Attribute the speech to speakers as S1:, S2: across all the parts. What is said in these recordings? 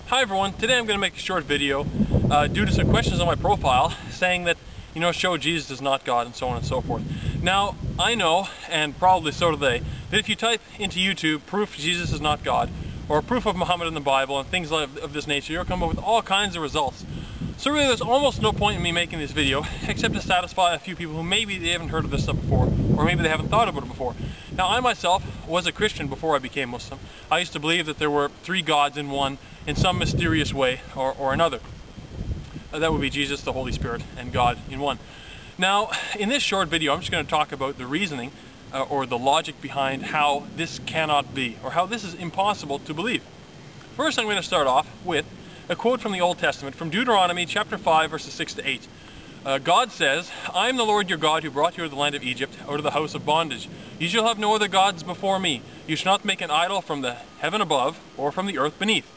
S1: Hi everyone, today I'm going to make a short video due to some questions on my profile saying that, show Jesus is not God and so on and so forth. Now, I know, and probably so do they, that if you type into YouTube proof Jesus is not God, or proof of Muhammad in the Bible and things of this nature, you'll come up with all kinds of results. So really there's almost no point in me making this video except to satisfy a few people who maybe they haven't heard of this stuff before, or maybe they haven't thought about it before. Now, I myself was a Christian before I became Muslim. I used to believe that there were three gods in one in some mysterious way or another. That would be Jesus, the Holy Spirit, and God in one. Now, in this short video, I'm just going to talk about the reasoning or the logic behind how this cannot be, or how this is impossible to believe. First, I'm going to start off with a quote from the Old Testament, from Deuteronomy chapter 5, verses 6 to 8. God says, "I am the Lord your God who brought you out of the land of Egypt, out of the house of bondage. You shall have no other gods before me. You shall not make an idol from the heaven above or from the earth beneath.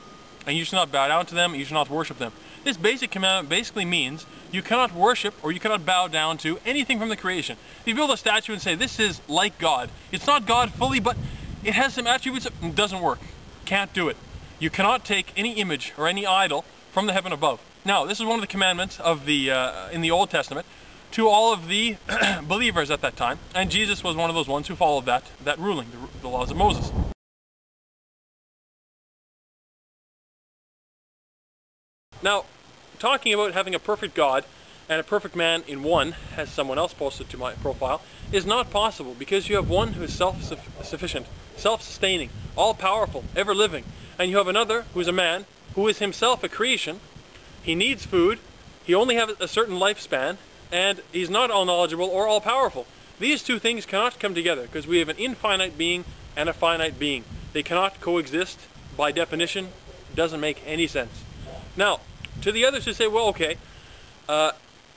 S1: And you shall not bow down to them, and you shall not worship them." This basic commandment basically means you cannot worship or you cannot bow down to anything from the creation. If you build a statue and say, this is like God, it's not God fully, but it has some attributes, it doesn't work. Can't do it. You cannot take any image or any idol from the heaven above. Now, this is one of the commandments of in the Old Testament to all of the believers at that time, and Jesus was one of those ones who followed that ruling, the laws of Moses. Now, talking about having a perfect God and a perfect man in one, as someone else posted to my profile, is not possible because you have one who is self-sufficient, self-sustaining, all-powerful, ever-living, and you have another who is a man who is himself a creation. He needs food, he only has a certain lifespan, and he's not all-knowledgeable or all-powerful. These two things cannot come together because we have an infinite being and a finite being. They cannot coexist. By definition, it doesn't make any sense. Now, to the others who say, well, okay,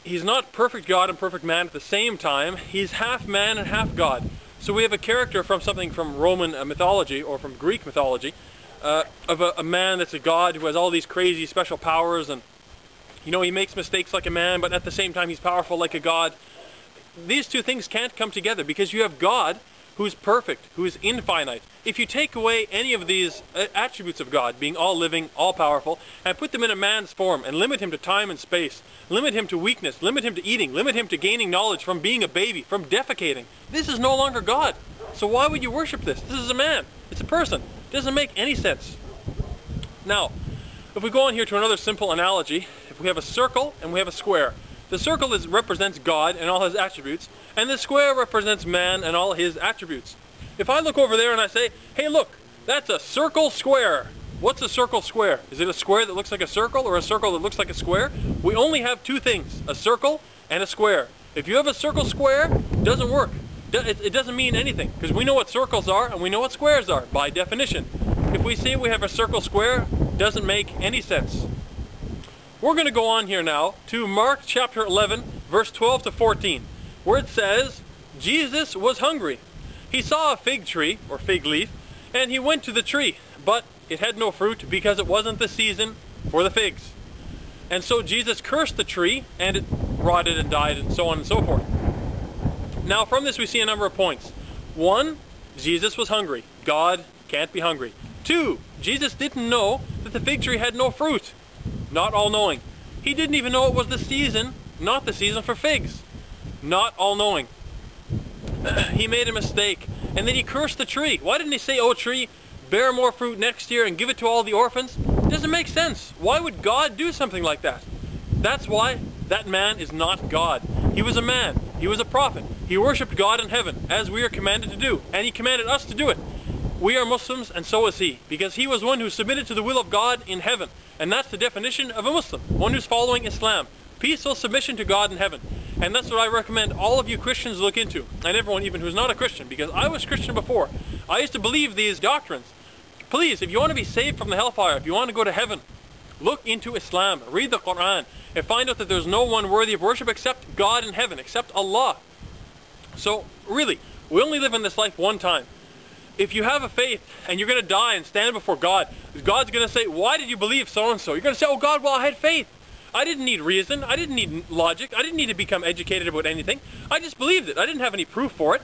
S1: he's not perfect God and perfect man at the same time. He's half man and half God. So we have a character from something from Roman mythology or from Greek mythology of a man that's a god who has all these crazy special powers, and he makes mistakes like a man, but at the same time he's powerful like a god. These two things can't come together because you have God who's perfect, who is infinite. If you take away any of these attributes of God, being all living, all powerful, and put them in a man's form and limit him to time and space, limit him to weakness, limit him to eating, limit him to gaining knowledge from being a baby, from defecating, this is no longer God. So why would you worship this? This is a man. It's a person. It doesn't make any sense. Now, if we go on here to another simple analogy, if we have a circle and we have a square, the circle represents God and all his attributes, and the square represents man and all his attributes. If I look over there and I say, hey look, that's a circle square. What's a circle square? Is it a square that looks like a circle or a circle that looks like a square? We only have two things, a circle and a square. If you have a circle square, it doesn't work. It doesn't mean anything, because we know what circles are and we know what squares are, by definition. If we say we have a circle square, it doesn't make any sense. We're going to go on here now to Mark chapter 11, verse 12 to 14, where it says, Jesus was hungry. He saw a fig tree, or fig leaf, and he went to the tree, but it had no fruit because it wasn't the season for the figs. And so Jesus cursed the tree, and it rotted and died, and so on and so forth. Now from this we see a number of points. 1, Jesus was hungry. God can't be hungry. 2, Jesus didn't know that the fig tree had no fruit. Not all-knowing. He didn't even know it was the season, not the season for figs. Not all-knowing. He made a mistake, and then he cursed the tree. Why didn't he say, oh tree, bear more fruit next year and give it to all the orphans? It doesn't make sense. Why would God do something like that? That's why that man is not God. He was a man. He was a prophet. He worshipped God in heaven, as we are commanded to do, and he commanded us to do it. We are Muslims, and so is he, because he was one who submitted to the will of God in heaven. And that's the definition of a Muslim, one who's following Islam. Peaceful submission to God in heaven. And that's what I recommend all of you Christians look into, and everyone even who's not a Christian, because I was Christian before. I used to believe these doctrines. Please, if you want to be saved from the hellfire, if you want to go to heaven, look into Islam, read the Quran, and find out that there's no one worthy of worship except God in heaven, except Allah. So, really, we only live in this life one time. If you have a faith and you're going to die and stand before God, God's going to say, why did you believe so-and-so? You're going to say, oh God, well I had faith. I didn't need reason. I didn't need logic. I didn't need to become educated about anything. I just believed it. I didn't have any proof for it.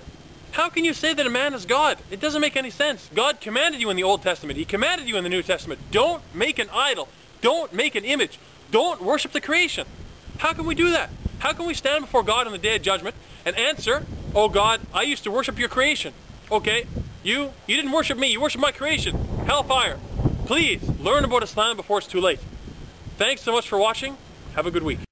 S1: How can you say that a man is God? It doesn't make any sense. God commanded you in the Old Testament. He commanded you in the New Testament. Don't make an idol. Don't make an image. Don't worship the creation. How can we do that? How can we stand before God on the Day of Judgment and answer, oh God, I used to worship your creation. Okay, you didn't worship me. You worshiped my creation. Hellfire. Please learn about Islam before it's too late. Thanks so much for watching. Have a good week.